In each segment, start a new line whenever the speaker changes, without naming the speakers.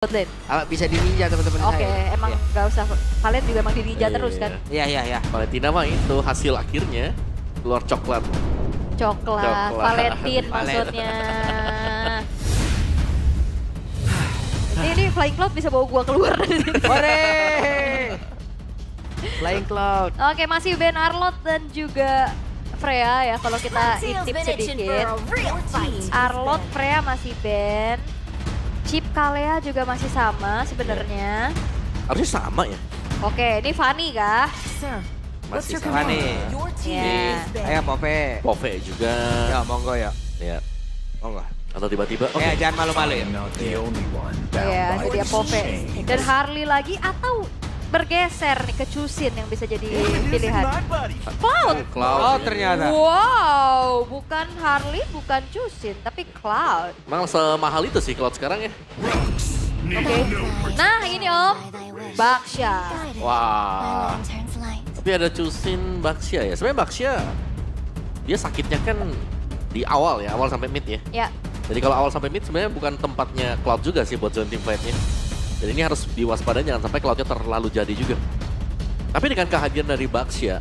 bot lane.
Bisa di ninja teman-teman
Oke,
saya.
emang nggak usah. Kalian juga emang di ninja terus kan?
Iya.
Valentina mah itu hasil akhirnya keluar coklat.
Coklat. Valentine maksudnya. Ini Flying Cloud bisa bawa gua keluar dari sini.
Hore! Flying Cloud.
Oke, masih Ben Arlott dan juga Freya ya kalau kita intip sedikit. Arlott, Freya masih Ben. Chip Kalea juga masih sama sebenarnya.
Harusnya sama ya.
Oke, ini Fanny kah?
Masih
Apa
sama.
nih?
Ya.
Ayo Pove.
Pove juga.
Ya monggo ya.
Ya.
Monggo.
Atau tiba-tiba. Oke.
Jangan malu-malu ya.
Iya, itu dia Pove. Dan Harley lagi atau bergeser nih ke Chusin yang bisa jadi pilihan. Cloud.
Cloud.
Oh ternyata.
Wow, bukan Harley, bukan Chusin, tapi Cloud.
Emang semahal itu sih Cloud sekarang ya.
Oke. Nah, ini Om. Baksha.
Wah. Tapi ada Chusin Baxia ya. Sebenarnya Baxia dia sakitnya kan di awal ya, awal sampai mid ya.
Ya,
Jadi kalau awal sampai mid sebenarnya bukan tempatnya Cloud juga sih buat join team fight-nya. Jadi ini harus diwaspadai jangan sampai Cloud-nya terlalu jadi juga. Tapi dengan kehadiran dari Baxia,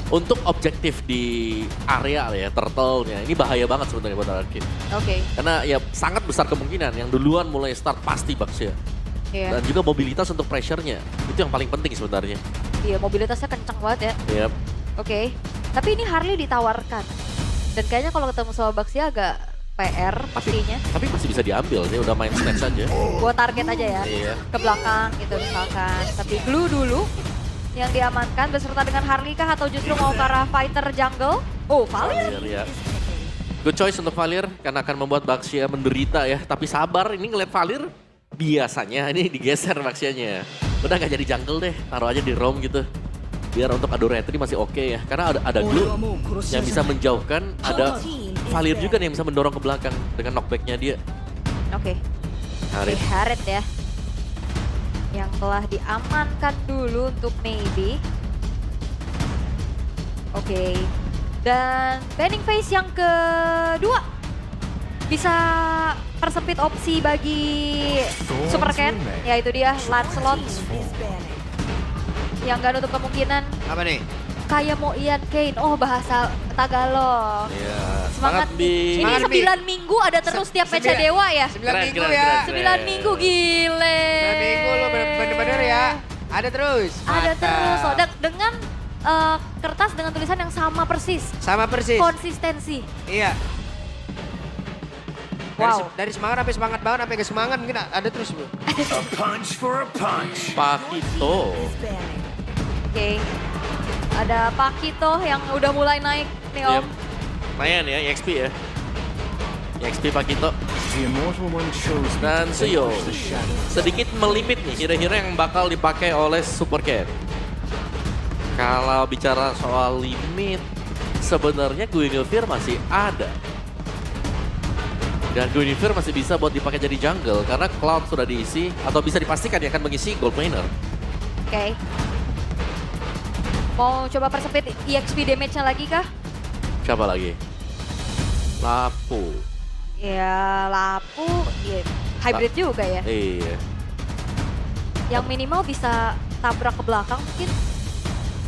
untuk objektif di area ya, turtle-nya, ini bahaya banget sebenarnya buat Arcane.
oke.
Karena ya sangat besar kemungkinan yang duluan mulai start pasti Baxia.
Iya.
Dan juga mobilitas untuk pressure-nya, itu yang paling penting sebenarnya.
Iya, mobilitasnya kencang banget ya.
Yap.
Oke. Tapi ini Harley ditawarkan. Dan kayaknya kalau ketemu sama Baxia agak PR pastinya.
Tapi masih bisa diambil sih, udah main snatch aja.
Buat target aja ya.
Iya.
Ke belakang gitu misalkan. Tapi Glue dulu yang diamankan beserta dengan Harley kah atau justru mau ke arah fighter jungle? Oh, Valir.
Ya. Good choice untuk Valir karena akan membuat Baxia menderita ya. Tapi sabar, ini ngeliat Valir biasanya ini digeser Baxianya. Udah nggak jadi jungle deh, taruh aja di roam gitu. Biar untuk adu retri masih oke ya. Karena ada Glue yang bisa menjauhkan, ada Valir juga nih yang bisa mendorong ke belakang dengan knockbacknya dia.
Oke.
Harit.
Harit ya. Yang telah diamankan dulu untuk maybe. Oke. Dan banning phase yang kedua. Bisa persempit opsi bagi Super Ken. Ya itu dia Lancelot. Yang gak nutup kemungkinan
Apa nih?
kayak mau Ian Kane. Oh bahasa Tagalog.
Iya.
Semangat
Bi.
Ini
Semangat,
9 minggu ada terus tiap mecha
Sembilan.
dewa ya.
9
Keren,
minggu
keren,
ya.
keren.
9 minggu gile.
9 minggu lo bener-bener ya. Ada terus.
Ada
Mantap.
terus loh. Dengan kertas dengan tulisan yang sama persis.
Sama persis.
Konsistensi.
Iya.
Wow.
Dari semangat sampai semangat banget sampai ke semangat mungkin ada terus bro.
A punch for a punch.
Pakito.
Oke. Ada Pakito yang udah mulai naik nih Om.
Yep. Lumayan ya, EXP ya. EXP Pakito.
The immortal one chose
Dan Suyo.
the shadow.
Sedikit melimit nih hero-hero yang bakal dipakai oleh Super Cat. Kalau bicara soal limit, sebenarnya Guinevere masih ada. Dan Guinevere masih bisa buat dipakai jadi jungle karena Cloud sudah diisi atau bisa dipastikan dia akan mengisi gold laner.
Oke. Mau coba persempit EXP damage-nya lagi kah?
Siapa lagi? Lapu.
Ya Lapu, ya, hybrid juga ya.
Iya.
Yang minimal bisa tabrak ke belakang mungkin.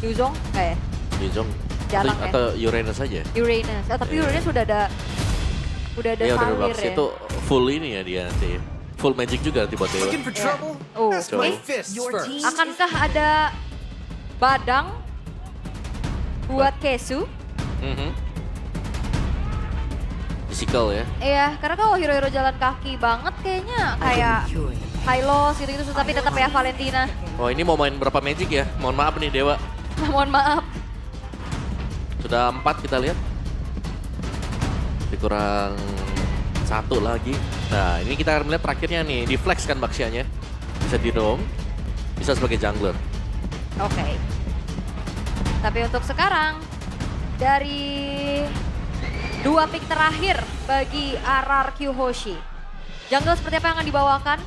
Yuzong kayak
Yuzong.
Jarang ya.
Atau Uranus saja.
Uranus. Tapi
Iya.
Uranus udah ada
Iya udah
Valir
Vax
ya.
itu full ini ya dia nanti. Full magic juga nanti buat Dewa.
Looking for trouble?
Oh,
Ask
Coba.
my fists first.
akankah ada badang buat Kesu?
Mhm. Physical ya.
Iya, karena kalau hero-hero jalan kaki banget kayaknya kayak Hylos gitu-gitu, tapi tetap ya Valentina.
Oh ini mau main berapa magic ya? Mohon maaf nih Dewa.
Mohon maaf.
Sudah 4 kita lihat. Kurang 1 lagi. Nah ini kita akan melihat terakhirnya nih. Di flex kan Baxianya. Bisa di roam. Bisa sebagai jungler.
Oke. Tapi untuk sekarang, dari 2 pick terakhir bagi RRQ Hoshi. Jungle seperti apa yang akan dibawakan?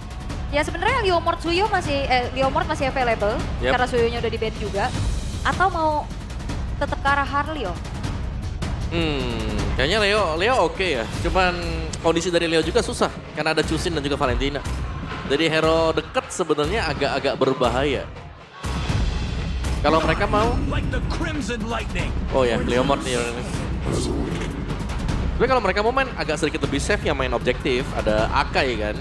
Ya sebenarnya Leomord Suyo Leomord masih available.
Yep.
Karena Suyonya udah di-ban juga. Atau mau tetap ke arah Harley oh?
Kayaknya Leo oke ya. Cuman kondisi dari Leo juga susah. Karena ada Chusin dan juga Valentina. Jadi hero deket sebenarnya agak-agak berbahaya. Kalau mereka mau,
Like the Crimson Lightning.
oh ya, Leomord nih. Tapi kalau mereka mau main agak sedikit lebih safe yang main objektif, ada Akai kan.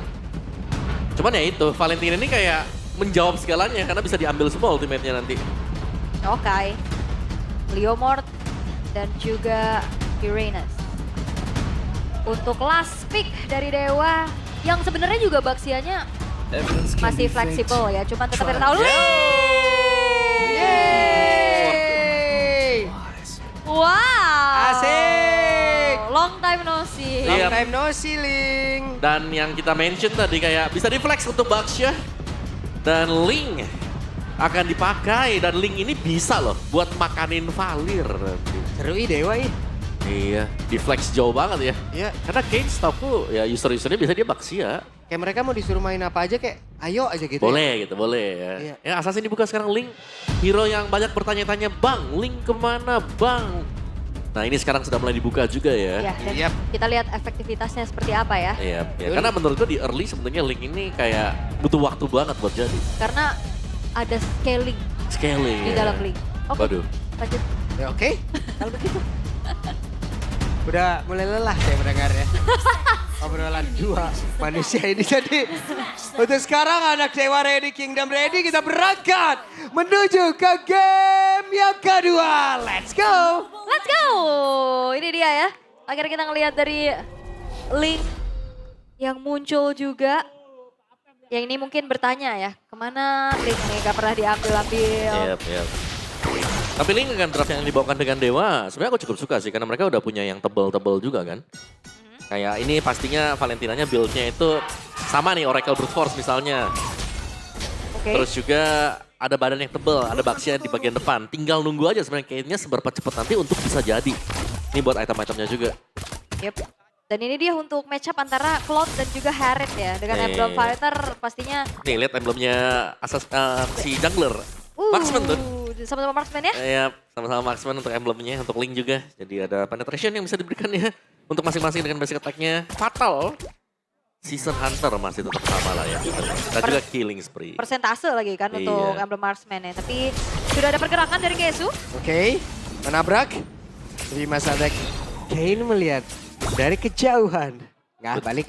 Cuman ya itu, Valentina ini kayak menjawab segalanya karena bisa diambil semua ultimate-nya nanti.
Oke. Leomord dan juga Uranus. Untuk last pick dari Dewa yang sebenarnya juga Baxianya
Evidence can
masih
be faked.
fleksibel ya, cuman tetap kita tahu.
Yeay!
Wow.
Asik!
Long time no see.
Iya.
Long time no see, Ling.
Dan yang kita mention tadi kayak bisa di-flex untuk Baxia. Dan Ling akan dipakai. Dan Ling ini bisa loh buat makanin Valir nanti.
Seru Dewa ih.
Iya, di-flex jauh banget ya.
Iya.
Karena Kane setahu ya user-usernya bisa dia Baxia.
Kayak mereka mau disuruh main apa aja kayak ayo aja gitu.
Boleh gitu, boleh ya.
Iya.
Ya Assassin dibuka sekarang Ling. Hero yang banyak bertanya-tanya, Bang, Ling kemana Bang? Nah ini sekarang sudah mulai dibuka juga ya.
Ya, dan
Yap.
kita lihat efektivitasnya seperti apa ya.
Iya, ya. Karena menurut gue di early sebenarnya Link ini kayak butuh waktu banget buat jadi.
Karena ada scaling
Scaling
di
ya.
dalam link. Oke,
Waduh.
lanjut.
Ya, oke, kalau begitu. Udah mulai lelah saya mendengarnya. Obrolan dua manusia ini jadi. Untuk sekarang anak Dewa ready, Kingdom ready, kita berangkat menuju ke game yang kedua. Let's go!
Let's go! Ini dia ya. Akhirnya kita ngelihat dari link yang muncul juga. Yang ini mungkin bertanya ya, kemana link nih gak pernah diambil-ambil.
Iya. Tapi Link kan draft yang dibawakan dengan Dewa, sebenarnya aku cukup suka sih karena mereka udah punya yang tebel-tebel juga kan. Kayak ini pastinya Valentinanya build-nya itu sama nih Oracle Brute Force misalnya.
Oke.
Terus juga ada badan yang tebel, ada Baxia di bagian depan. Tinggal nunggu aja sebenarnya kayaknya seberapa cepat nanti untuk bisa jadi. Ini buat item-itemnya juga.
Yep. Dan ini dia untuk match up antara Cloud dan juga Harriet ya. Dengan
Nih.
Emblem Fighter pastinya.
Nih lihat emblemnya si jungler. Marksman tuh.
Sama-sama marksman ya.
Ya, sama-sama marksman untuk emblemnya, untuk Link juga. Jadi ada penetration yang bisa diberikan ya. Untuk masing-masing dengan basic attack-nya. Fatal. Season Hunter masih tetap sama lah ya. Dan juga Killing Spree.
Persentase lagi kan
Iya.
untuk Emblem Marksman ya. Tapi sudah ada pergerakan dari Gesu.
Oke, menabrak. Jadi Mas Adek, Kane melihat dari kejauhan. Nggak balik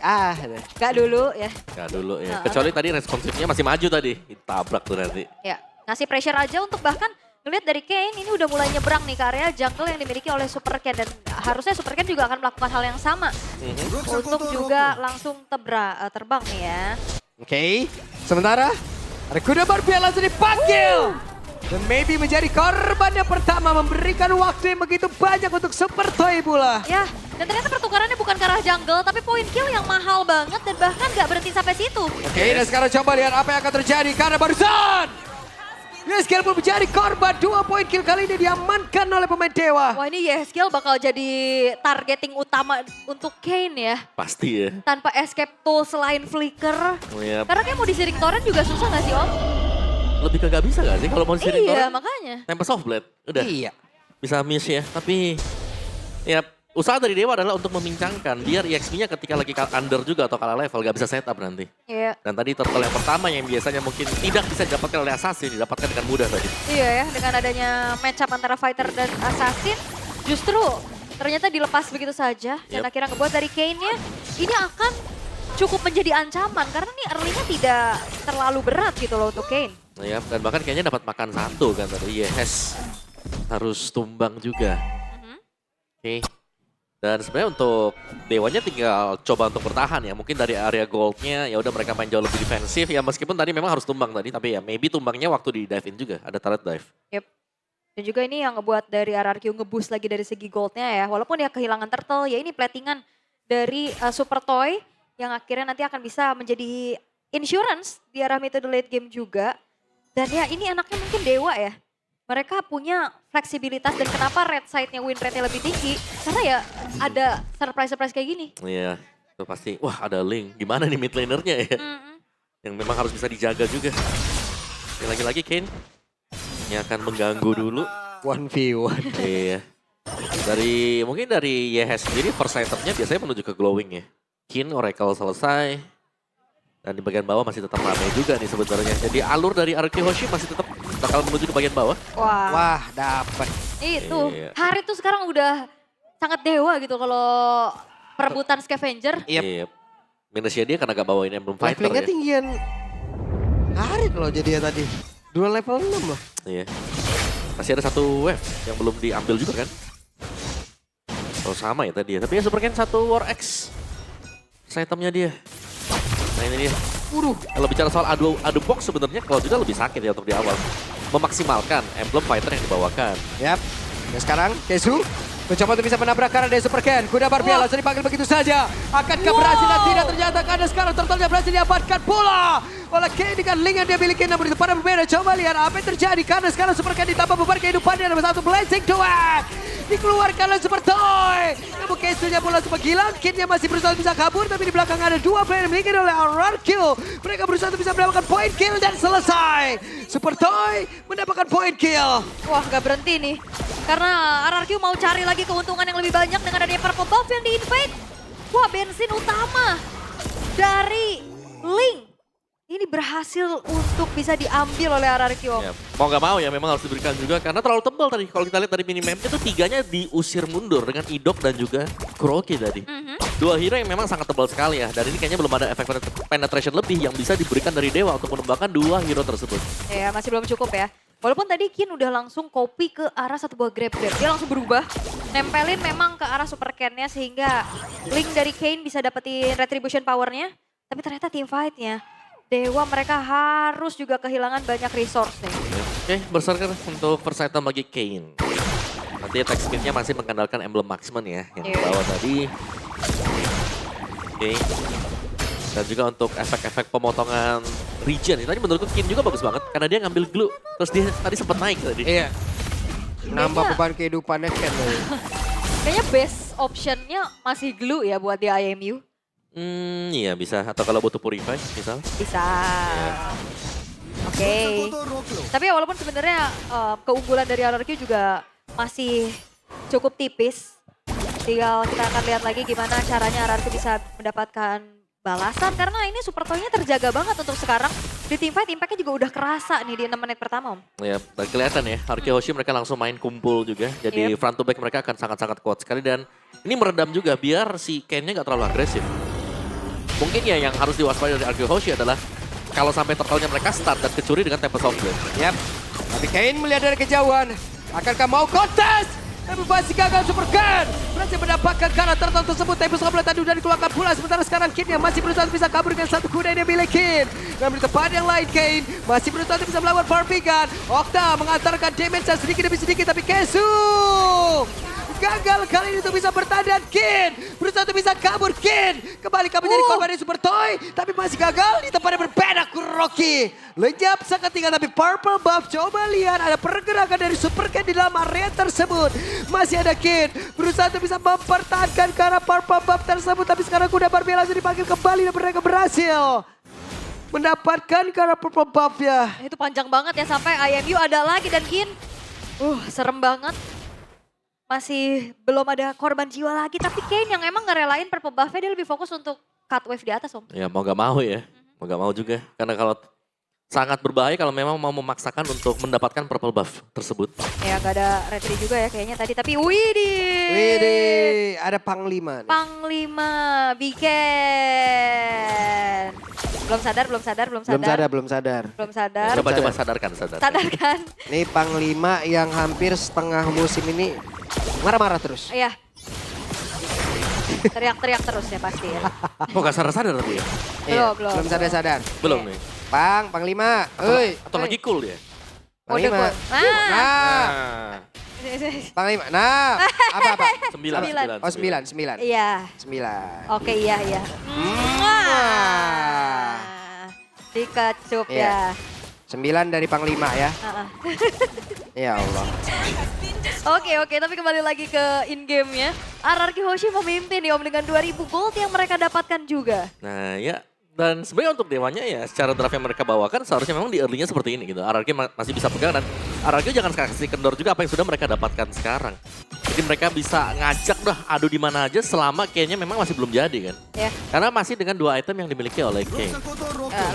Gak dulu ya.
Ya dulu ya. Kecuali tadi responsifnya masih maju tadi. Ditabrak tuh nanti.
Ya, ngasih pressure aja untuk bahkan ngelihat dari Kane ini udah mulai nyebrang nih ke area jungle yang dimiliki oleh Super Ken. Dan harusnya Super Ken juga akan melakukan hal yang sama. Untuk juga langsung terbang nih ya.
Oke, sementara ada kuda barbie langsung dipanggil. Dan maybe menjadi korban yang pertama memberikan waktu yang begitu banyak untuk Super Toy pula.
Ya, dan ternyata pertukarannya bukan ke arah jungle, tapi point kill yang mahal banget dan bahkan gak berhenti sampai situ.
Oke, dan sekarang coba lihat apa yang akan terjadi karena barusan. Yeskel pun menjadi korban, 2 poin kill kali ini diamankan oleh pemain Dewa.
Wah ini Yeskel bakal jadi targeting utama untuk Kane ya.
Pasti ya.
Tanpa escape tool selain flicker.
Ya,
Karena kayak mau disiring torrent juga susah gak sih Om?
lebih ke gak bisa gak sih kalau mau disering
Iya
torrent?
makanya.
Tempest of Blade, udah.
Iya.
Bisa miss ya, tapi ya usaha dari Dewa adalah untuk memincangkan biar EXP-nya ketika lagi under juga atau kalah level gak bisa setup nanti.
Iya.
Dan tadi turtle yang pertama yang biasanya mungkin tidak bisa didapatkan oleh Assassin, didapatkan dengan mudah tadi.
Iya ya, dengan adanya match up antara fighter dan assassin, justru ternyata dilepas begitu saja. Dan
Yep.
akhirnya ngebuat dari Kane-nya, ini akan cukup menjadi ancaman. Karena nih early-nya tidak terlalu berat gitu loh untuk Kane.
Nah, ya, dan bahkan kayaknya dapat makan satu kan tadi. Yes, harus tumbang juga. Oke. Dan sebenarnya untuk Dewanya tinggal coba untuk bertahan ya. Mungkin dari area goldnya ya udah mereka main jauh lebih defensif ya meskipun tadi memang harus tumbang tadi tapi ya maybe tumbangnya waktu di dive in juga ada turret dive.
Yep. Dan juga ini yang ngebuat dari RRQ ngeboost lagi dari segi goldnya ya. Walaupun ya kehilangan turtle, ya ini platingan dari Super Toy yang akhirnya nanti akan bisa menjadi insurance di arah mid to the late game juga. Dan ya ini anaknya mungkin Dewa ya. Mereka punya fleksibilitas dan kenapa red side-nya win rate-nya lebih tinggi. Karena ya ada surprise-surprise kayak gini.
Iya, itu pasti wah ada Link. Gimana nih mid lanernya ya? Yang memang harus bisa dijaga juga. Dan lagi-lagi Kane yang akan mengganggu dulu.
1v1.
Iya. Mungkin dari YHS sendiri first itemnya biasanya menuju ke glowing ya. Kin, Oracle selesai. Dan di bagian bawah masih tetap ramai juga nih sebenarnya. Jadi alur dari RRQ Hoshi masih tetap bakal menuju ke bagian bawah.
Wah,
Wah, dapat.
itu.
Iya.
Hari tuh sekarang udah sangat dewa gitu kalau perebutan scavenger.
Yep.
Iya. Minusnya dia karena gak bawain Emblem Fighter
Levelingnya
ya.
tinggian. Hari kalau jadi ya tadi. Dua level 6 loh.
Iya. Masih ada satu wave yang belum diambil juga kan. Oh sama ya tadi ya. Tapi ya Super Ken satu War X. Itemnya dia. Nah ini dia. Kalau bicara soal adu box sebenarnya kalau juga lebih sakit ya untuk di awal. Memaksimalkan Emblem Fighter yang dibawakan.
Yap. Dan sekarang Kesu mencoba untuk bisa menabrak karena dari Super Ken. Kuda Barbie langsung dipanggil begitu saja. Akankah berhasil dan tidak ternyata karena sekarang turtle-nya berhasil diamankan pula oleh Ken dengan link yang dia miliki, namun itu pada berbeda. Coba lihat apa yang terjadi karena sekarang Super Ken ditambah beban kehidupannya ada satu blessing duet. Dikeluarkan oleh Super Toy. Namun Kesunya pula sempat hilang. Kinnya masih berusaha bisa kabur, tapi di belakang ada dua player yang dimiliki oleh RRQ. Mereka berusaha untuk bisa mendapatkan point kill dan selesai. Super Toy mendapatkan point kill.
Wah, gak berhenti nih. Karena RRQ mau cari lagi keuntungan yang lebih banyak dengan adanya purple buff yang di-invade. Wah, bensin utama dari Link. Ini berhasil untuk bisa diambil oleh RRQ.
Ya, mau nggak mau ya memang harus diberikan juga karena terlalu tebal tadi. Kalau kita lihat dari minimapnya itu tiganya diusir mundur dengan Idok dan juga Kuroki tadi. Dua hero yang memang sangat tebal sekali ya. Dan ini kayaknya belum ada efek penetration lebih yang bisa diberikan dari Dewa untuk mengembangkan dua hero tersebut.
Ya, masih belum cukup ya. Walaupun tadi Kin udah langsung copy ke arah satu buah grab-grab. Dia langsung berubah. Nempelin memang ke arah Super Ken-nya sehingga Link dari Kane bisa dapetin retribution power-nya. Tapi ternyata team fight-nya. Dewa mereka harus juga kehilangan banyak resource nih.
Oke, berserker untuk first item bagi Kane. Nanti attack speed-nya masih mengandalkan Emblem Marksman ya, yang dibawa tadi. Oke. Dan juga untuk efek-efek pemotongan regen. Tadi menurutku Kin juga bagus banget, karena dia ngambil glue. Terus dia tadi sempat naik tadi.
Iya. Nambah beban kehidupannya Ken.
Kayaknya best option-nya masih glue ya buat di IMU.
Iya bisa. Atau kalau butuh purify misal.
Bisa. Oke. Tapi ya walaupun sebenarnya keunggulan dari RRQ juga masih cukup tipis. Tinggal kita akan lihat lagi gimana caranya RRQ bisa mendapatkan balasan. Karena ini Super Toy-nya terjaga banget untuk sekarang. Di teamfight impact-nya juga udah kerasa nih di 6 menit pertama, Om.
Ya, dan kelihatan ya, RRQ Hoshi mereka langsung main kumpul juga. Jadi front to back mereka akan sangat-sangat kuat sekali. Dan ini meredam juga biar si Ken-nya gak terlalu agresif. Mungkin ya yang harus diwaspadai dari RRQ Hoshi adalah kalau sampai turtle-nya mereka start dan kecuri dengan Tempest of Blade.
Yap. Tapi Kane melihat dari kejauhan. Akankah mau kontes? Tapi masih gagal Super Ken. Berhasil mendapatkan karena turtle tersebut. Tempest of Blade tadi sudah dikeluarkan pula. Sementara sekarang Kane yang masih berusaha bisa kabur dengan satu kuda yang dia miliki. Dan di tempat yang lain Kane masih berusaha bisa melawan Farbigan. Okta mengantarkan damage sedikit demi sedikit. Tapi Kesu gagal kali ini untuk bisa bertahan dan Kin berusaha untuk bisa kabur. Kin kembali menjadi korban dari Super Toy, tapi masih gagal di tempat yang berbeda. Kuroki lenyap seketika, tapi purple buff. Coba lihat ada pergerakan dari Super Ken di dalam area tersebut. Masih ada Kin berusaha untuk bisa mempertahankan karena purple buff tersebut, tapi sekarang kuda Barbie langsung dipanggil kembali dan mereka berhasil mendapatkan karena purple buff ya.
Itu panjang banget ya sampai IMU ada lagi dan Kin. Serem banget. Masih belum ada korban jiwa lagi, tapi Kane yang emang ngerelain purple buff-nya dia lebih fokus untuk cut wave di atas, Om.
Ya mau gak mau ya, mau gak mau juga. Karena kalau sangat berbahaya kalau memang mau memaksakan untuk mendapatkan purple buff tersebut.
Ya gak ada retri juga ya kayaknya tadi, tapi widih.
Widih, ada Panglima nih.
Panglima, Biken. Belum sadar.
Belum sadar.
Coba sadarkan.
Sadarkan.
Ini Panglima yang hampir setengah musim ini marah-marah terus.
Iya. Teriak-teriak terus ya pasti ya.
Kok gak sadar-sadar tapi ya?
Belum.
Belum sadar.
Belum nih.
Panglima.
Atau lagi cool dia?
Panglima.
Nah.
Panglima. Nah, apa?
9.
Oh, 9.
Iya.
9.
Oke, iya. Dikecup
Iya.
ya.
9 dari Panglima ya. Ya Allah.
Oke, tapi kembali lagi ke in-game-nya. RRQ Hoshi memimpin nih Om dengan 2000 gold yang mereka dapatkan juga.
Nah ya, Dan sebenarnya untuk Dewanya ya secara draft yang mereka bawakan seharusnya memang di early-nya seperti ini gitu. RRQ masih bisa pegang dan RRQ jangan kasih kendor juga apa yang sudah mereka dapatkan sekarang. Jadi mereka bisa ngajak dah adu di mana aja selama kayaknya memang masih belum jadi kan.
Ya,
Karena masih dengan 2 item yang dimiliki oleh Kane.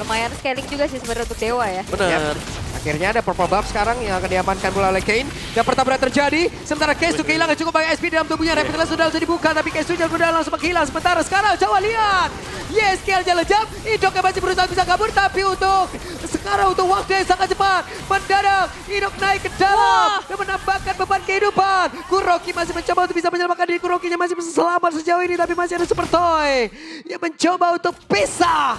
lumayan scaling juga sih sebenarnya untuk Dewa ya.
Bener.
Akhirnya ada purple buff sekarang yang akan diamankan pula oleh Kane. Dan pertempuran terjadi. Sementara Kesu kehilangan cukup banyak SP dalam tubuhnya. Rapid sudah bisa dibuka. Tapi Kesu jalan langsung menghilang. Sementara sekarang coba lihat. Yes, skill-nya lejap. Indok yang masih berusaha bisa kabur. Tapi untuk sekarang untuk waktu yang sangat cepat. Mendadak Indok naik ke dalam. Dan menambahkan beban kehidupan. Kuroki masih mencoba untuk bisa menyelamatkan diri. Kurokinya masih bisa selamat sejauh ini. Tapi masih ada Super Toy. Yang mencoba untuk pisah.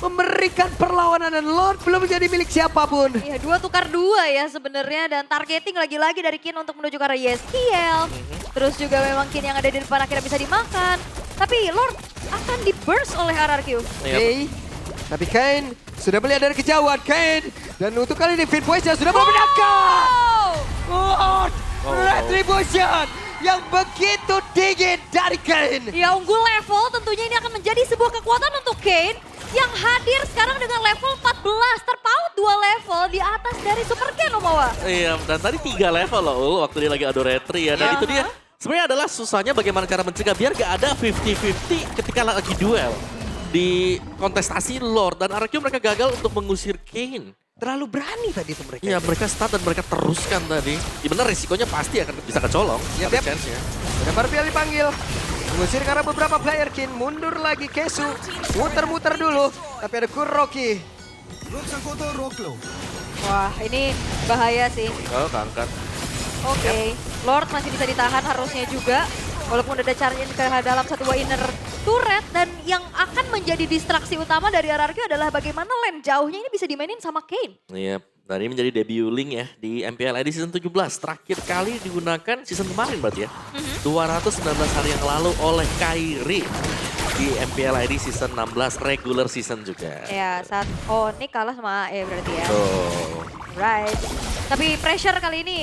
Memberikan perlawanan dan Lord belum menjadi milik siapapun.
Iya, 2 tukar 2 ya sebenarnya dan targeting lagi-lagi dari Kin untuk menuju ke arah YSKL. Terus juga memang Kin yang ada di depan akhirnya bisa dimakan. Tapi Lord akan di-burst oleh RRQ.
Oke. Tapi Kane sudah melihat dari kejauhan. Kane. Dan untuk kali ini Finn Poise sudah meledakan. Lord Retribution yang begitu dingin dari Kane.
Ya unggul level tentunya ini akan menjadi sebuah kekuatan untuk Kane yang hadir sekarang dengan level 14. Terpaut 2 level di atas dari Super Ken Omawa.
Iya, dan tadi 3 level loh waktu dia lagi adu retri ya. Dan itu dia sebenarnya adalah susahnya bagaimana cara mencegah biar gak ada 50-50 ketika lagi duel. Di kontestasi Lord dan RRQ mereka gagal untuk mengusir Kane.
Terlalu berani tadi itu mereka.
Iya, mereka start dan mereka teruskan tadi. Ya benar resikonya pasti akan bisa kecolong.
Yap,
Ada
yap.
chance-nya.
Sudah Barbiel dipanggil. Mengusir karena beberapa player Kin. Mundur lagi Kesu. Muter-muter dulu. Tapi ada Kuroki.
Wah ini bahaya sih.
Oh, keangkat.
Oke, Lord masih bisa ditahan harusnya juga. Walaupun udah charge-in ke dalam satu buah inner turret. Dan yang akan menjadi distraksi utama dari RRQ adalah bagaimana lane jauhnya ini bisa dimainin sama Kane.
Iya, tadi menjadi debut Link ya di MPL ID Season 17. Terakhir kali digunakan season kemarin berarti ya. 219 hari yang lalu oleh Kairi di MPL ID Season 16 regular season juga.
Ya saat, ini kalah sama AE berarti ya.
Oh.
Right. Tapi pressure kali ini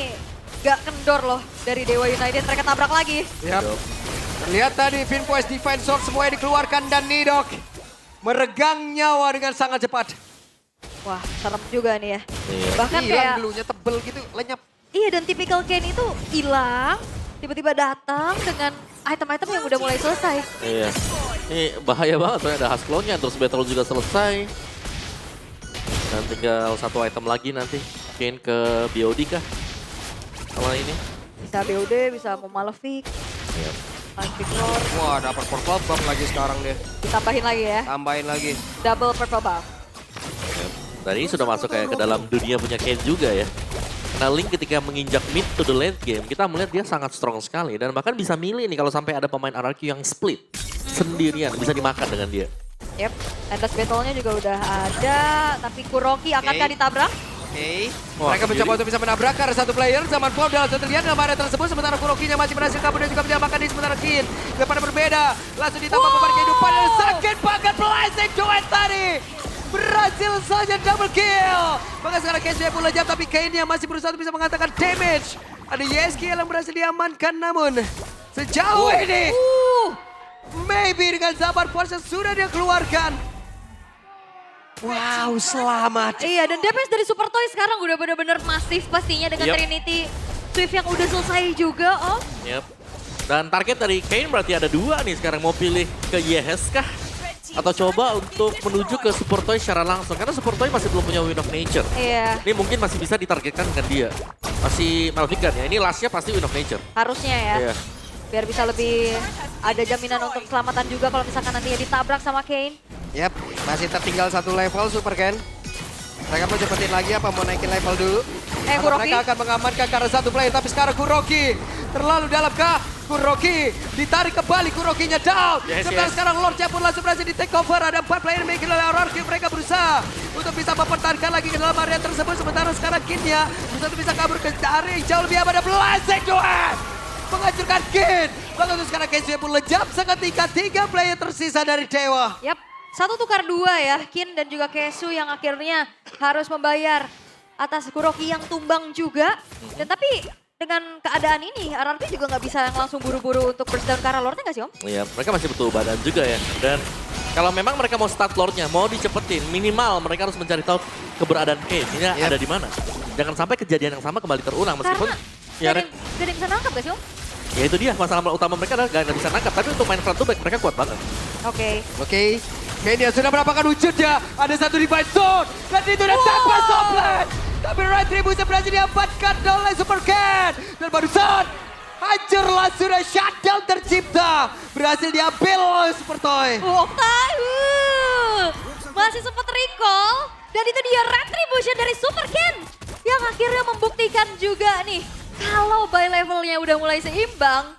gak kendor loh dari Dewa United. Mereka tabrak lagi.
Yap. Lihat tadi Finn Poise Defense Sword semuanya dikeluarkan dan Nidok meregang nyawa dengan sangat cepat.
Wah serem juga nih ya.
Iya.
Bahkan
Hilang
kayak,
dulunya tebel gitu, lenyap.
iya dan tipikal Kane itu hilang. Tiba-tiba datang dengan item-item yang udah mulai selesai.
Iya. Ini bahaya banget soalnya ada Hasklonnya, terus battle juga selesai. Dan tinggal satu item lagi nanti. Kane ke BOD kah? Kalau ini.
Bisa BOD, bisa mau Malefic.
Iya.
Malefic Lord.
Wah, dapat purple buff lagi sekarang deh.
Ditambahin lagi ya.
Tambahin lagi.
Double purple buff.
Dan ini sudah masuk kayak ke dalam dunia punya Kane juga ya. Nah Link ketika menginjak mid to the late game, kita melihat dia sangat strong sekali. Dan bahkan bisa milih nih kalau sampai ada pemain RRQ yang split sendirian, bisa dimakan dengan dia.
Yep, endless battle-nya juga udah ada. Tapi Kuroki akankah
Oke.
ditabrak?
Oke.
Wah,
Mereka mencoba untuk bisa menabrak karena satu player. Zaman Pop dalam satu lihat dalam area tersebut. Sementara Kurokinya masih berhasil kabur dan juga menyelamatkan di sementara Kin. Daripada berbeda. Langsung ditambah beban kehidupan dan sakit banget Blazing Duet tadi. Berhasil saja double kill. Maka sekarang Kesu pun lejap tapi Kane yang masih berusaha untuk bisa mengatakan damage. Ada YSK yang berhasil diamankan namun sejauh ini maybe dengan Zabar Force yang sudah dia keluarkan. Wow, selamat.
Iya, dan DPS dari Super Toy sekarang udah bener-bener masif pastinya dengan
Yep.
Trinity Swift yang udah selesai juga, Om.
Yep. Dan target dari Kane berarti ada 2 nih sekarang. Mau pilih ke YS kah? Atau coba untuk menuju ke Super Toy secara langsung. Karena Super Toy masih belum punya Wind of Nature.
Iya,
Ini mungkin masih bisa ditargetkan dengan dia. Masih Malvikan ya. Ini lastnya pasti Wind of Nature.
harusnya ya.
Iya.
Biar bisa lebih ada jaminan untuk keselamatan juga kalau misalkan nantinya ditabrak sama Kane.
Yap, masih tertinggal satu level Super Ken. Mereka mau cepetin lagi apa mau naikin level dulu? Atau
Kuroki?
mereka akan mengamankan karena satu player tapi sekarang Kuroki terlalu dalam kah? Kuroki ditarik kembali, Kurokinya down.
Yes,
Sementara
yes.
sekarang Lordnya pun langsung berhasil di take over. Ada 4 player yang dimiliki oleh RRQ. Mereka berusaha untuk bisa mempertahankan lagi ke dalam area tersebut. Sementara sekarang Kinnya bisa kabur ke area yang jauh lebih aman. Ada Blazing Duet menghancurkan Kin. Bahkan untuk sekarang Kensuya pun lejap seketika 3 player tersisa dari Dewa.
Yap, 1 tukar 2 ya. Kin dan juga Kesu yang akhirnya harus membayar atas Kuroki yang tumbang juga. Dan tapi dengan keadaan ini, RRQ juga nggak bisa yang langsung buru-buru untuk burst down ke arah Lordnya nggak sih Om?
Iya, mereka masih butuh badan juga ya. Dan Kalau memang mereka mau start lordnya, mau dicepetin, minimal mereka harus mencari tahu keberadaan Kane. Ini ada di mana. Jangan sampai kejadian yang sama kembali terulang meskipun
Karena gak ada yang bisa nangkap gak sih Om?
ya itu dia masalah utama mereka adalah gak bisa nangkap. Tapi untuk main front to back mereka kuat banget.
Oke.
Kane dia sudah mendapatkan wujudnya. Ada satu divide zone. Dan itu udah tanpa Soplet. Tapi Retribution berhasil diamankan oleh Super Ken. Dan barusan hancurlah sudah shutdown tercipta. Berhasil diambil oleh Super Toy.
Okta, masih sempat recall. Dan itu dia Retribution dari Super Ken. Yang akhirnya membuktikan juga nih. Kalau by levelnya udah mulai seimbang.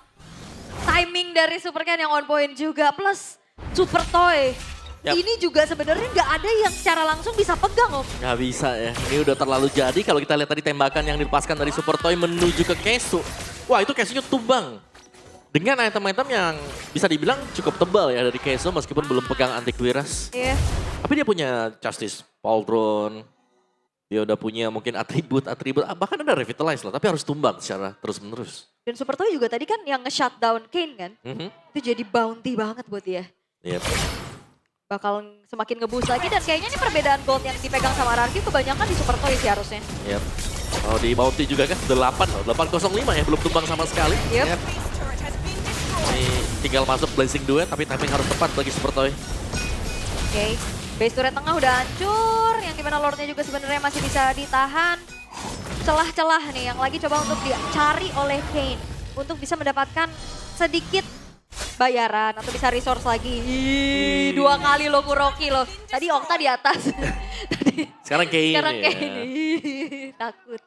Timing dari Super Ken yang on point juga. Plus Super Toy.
Yap.
Ini juga sebenarnya nggak ada yang secara langsung bisa pegang Om.
Nggak bisa ya, ini udah terlalu jadi. Kalau kita lihat tadi tembakan yang dilepaskan dari Super Toy menuju ke Kesu. Wah itu Kesunya tumbang. Dengan item-item yang bisa dibilang cukup tebal ya dari Kesu meskipun belum pegang antivirus.
Iya.
Tapi dia punya Justice Pauldron. Dia udah punya mungkin atribut, bahkan ada Revitalize lah. Tapi harus tumbang secara terus-menerus.
Dan Super Toy juga tadi kan yang nge-shutdown Kane kan. Itu jadi bounty banget buat dia.
Yep.
Bakal semakin nge-boost lagi dan kayaknya ini perbedaan gold yang dipegang sama Rarky kebanyakan di Super Toy sih harusnya.
Yep. Oh di bounty juga kan 8 loh, 805 ya belum tumbang sama sekali.
Yep.
Ini tinggal masuk Blazing Duet tapi timing harus tepat bagi Super Toy.
Oke. Base turret tengah udah hancur, yang dimana Lordnya juga sebenarnya masih bisa ditahan. Celah-celah nih yang lagi coba untuk dicari oleh Kane. Untuk bisa mendapatkan sedikit bayaran atau bisa resource lagi. Ih, 2 kali lo Kuroki lo. Tadi Okta di atas.
Sekarang Kane
Sekarang
ya.
Kane. Ih, takut.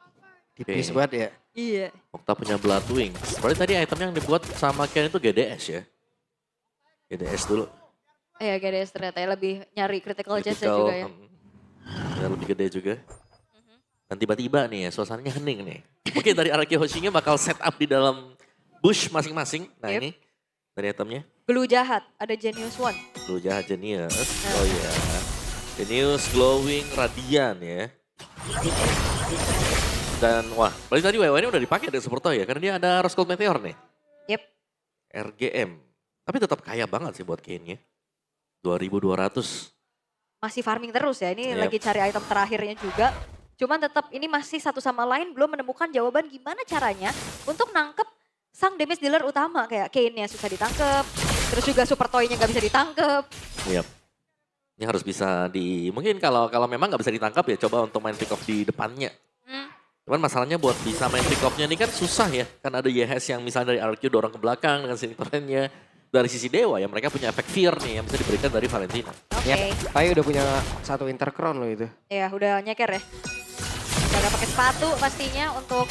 Tipis banget ya.
Iya.
Okta punya Bloodwing. Berarti tadi item yang dibuat sama Ken itu GDS ya? GDS dulu.
Iya GDS ternyata ya lebih nyari critical chance
Critical,
juga ya.
Ya lebih gede juga. Dan tiba-tiba nih ya suasananya hening nih. Mungkin dari Araki Hoshinya bakal set up di dalam bush masing-masing. Nah
Yep.
ini dari itemnya.
Blue jahat, ada Genius One.
Blue jahat Genius. Oh iya. Genius, Glowing, Radiant ya. Dan wah, berarti tadi WW ini udah dipakai dari Super Toy ya. Karena dia ada Rose Gold Meteor nih.
Yep.
RGM. Tapi tetap kaya banget sih buat Kane-nya. 2.200.
Masih farming terus ya, ini
Yep.
lagi cari item terakhirnya juga. Cuman tetap ini masih satu sama lain belum menemukan jawaban gimana caranya untuk nangkep sang damage dealer utama. Kayak Kane-nya susah ditangkep, terus juga Super Toy-nya gak bisa ditangkep.
Yap. Ini harus bisa mungkin kalau memang nggak bisa ditangkap ya coba untuk main pick off di depannya. Cuman masalahnya buat bisa main pick off-nya ini kan susah ya. Kan ada YHS yang misalnya dari RQ dorong ke belakang dengan sini trennya. Dari sisi Dewa ya mereka punya efek fear nih yang bisa diberikan dari Valentina.
Oke.
Tapi udah punya satu Winter Crown loh itu.
Ya udah nyeker ya. Udah gak pakai sepatu pastinya untuk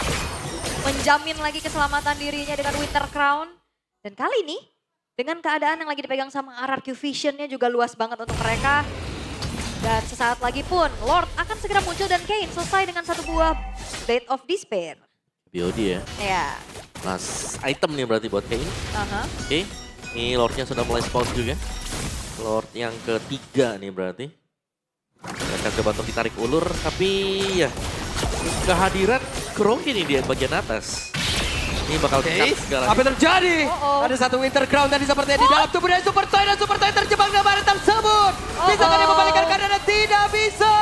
menjamin lagi keselamatan dirinya dengan Winter Crown. Dan kali ini dengan keadaan yang lagi dipegang sama RRQ Vision-nya juga luas banget untuk mereka. Dan sesaat lagi pun Lord akan segera muncul dan Kane selesai dengan satu buah Blade of Despair.
BOD ya.
Ya.
Last item nih berarti buat Kane.
Aha.
Oke. Ini Lordnya sudah mulai spawn juga. Lord yang ketiga nih berarti. Mereka coba untuk ditarik ulur tapi ya kehadiran Kuroki nih di bagian atas. Ini bakal cut segala.
Apa yang terjadi?
Oh.
Ada satu Winter Crown tadi sepertinya di dalam tubuh dari Super Toy dan Super Toy terjebak dalam area tersebut. Bisa kan dia membalikan keadaan? Tidak bisa.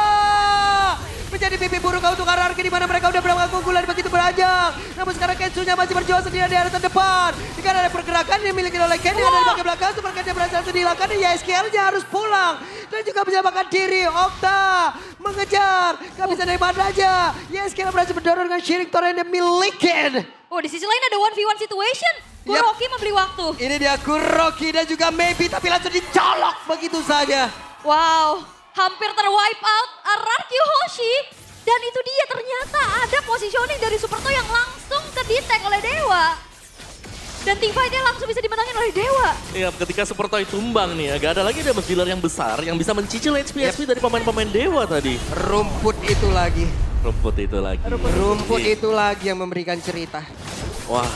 Menjadi pipi buruk untuk RRQ di mana mereka udah berangkat keunggulan begitu beranjak. Namun sekarang Kensunya masih berjuang sendiri di area terdepan. Jika ada pergerakan yang dimiliki oleh Ken yang ada di bagian belakang, Super Ken berhasil dihilangkan, YSKL-nya harus pulang. Dan juga menyelamatkan diri, Okta mengejar. Gak bisa dari mana aja. YSKL berhasil mendorong dengan Shiring Torrent yang milikin.
Oh di sisi lain ada 1v1 situation. Kuroki membeli waktu.
Ini dia Kuroki dan juga Maybe tapi langsung dicolok begitu saja.
Wow, hampir terwipe out RRQ Hoshi. Dan itu dia ternyata ada positioning dari Super Toy yang langsung ke-detect oleh Dewa. Dan teamfight-nya langsung bisa dimenangin oleh Dewa.
Iya, ketika Super Toy tumbang nih, gak ada lagi damage dealer yang besar yang bisa mencicil HP dari pemain-pemain Dewa tadi.
Rumput itu lagi.
Rumput itu lagi.
Rumput itu lagi yang memberikan cerita.
Wah.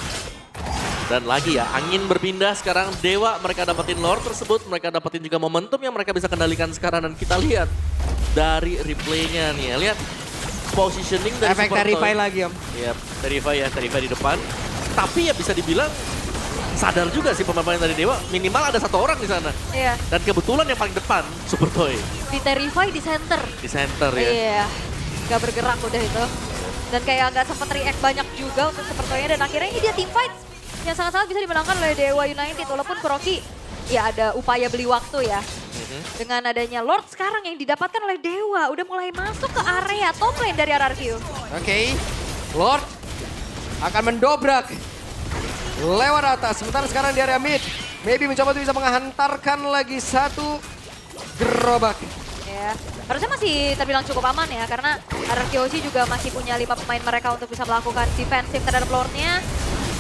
Dan lagi ya, angin berpindah sekarang Dewa mereka dapetin lore tersebut, mereka dapetin juga momentum yang mereka bisa kendalikan sekarang dan kita lihat dari replaynya nih ya, lihat positioning dari
Efek
Super
Terrify
Toy.
lagi Om.
Iya, Terrify ya, Terrify di depan. Tapi ya bisa dibilang sadar juga sih pemain dari Dewa, minimal ada satu orang di sana.
Iya.
Dan kebetulan yang paling depan, Super Toy.
Di Terrify di center.
Di center ya.
Iya. Gak bergerak udah itu. Dan kayak gak sempet react banyak juga untuk Super Toy-nya. Dan akhirnya ini dia team fight yang sangat-sangat bisa dimenangkan oleh Dewa United. Walaupun Kuroki ya ada upaya beli waktu ya. Dengan adanya Lord sekarang yang didapatkan oleh Dewa. Udah mulai masuk ke area top lane dari RRQ.
Oke, Lord akan mendobrak lewat atas. Sementara sekarang di area mid, maybe mencoba untuk bisa menghantarkan lagi satu gerobak.
Ya, harusnya masih terbilang cukup aman ya. Karena RRQ Hoshi juga masih punya 5 pemain mereka untuk bisa melakukan defensif terhadap Lordnya.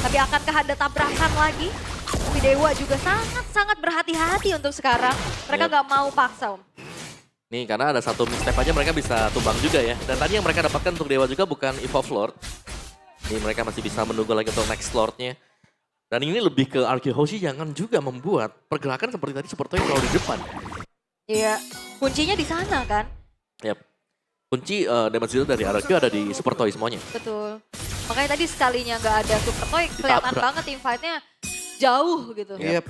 Tapi akankah ada tabrakan lagi? Tapi Dewa juga sangat-sangat berhati-hati untuk sekarang. Mereka
Yep.
gak mau paksa, Om.
Nih karena ada satu misstep aja mereka bisa tumbang juga ya. Dan tadi yang mereka dapatkan untuk Dewa juga bukan Evolve Lord. Nih mereka masih bisa menunggu lagi untuk next Lordnya. Dan ini lebih ke RRQ Hoshi jangan juga membuat pergerakan seperti tadi Super Toy terlalu di depan.
Iya, kuncinya di sana kan.
Yap. Kunci damage deal dari RRQ ada di Super Toy semuanya.
Betul. Makanya tadi sekalinya nggak ada Super Toy, kelihatan
Ditabrak.
banget team fight-nya jauh gitu.
Yep.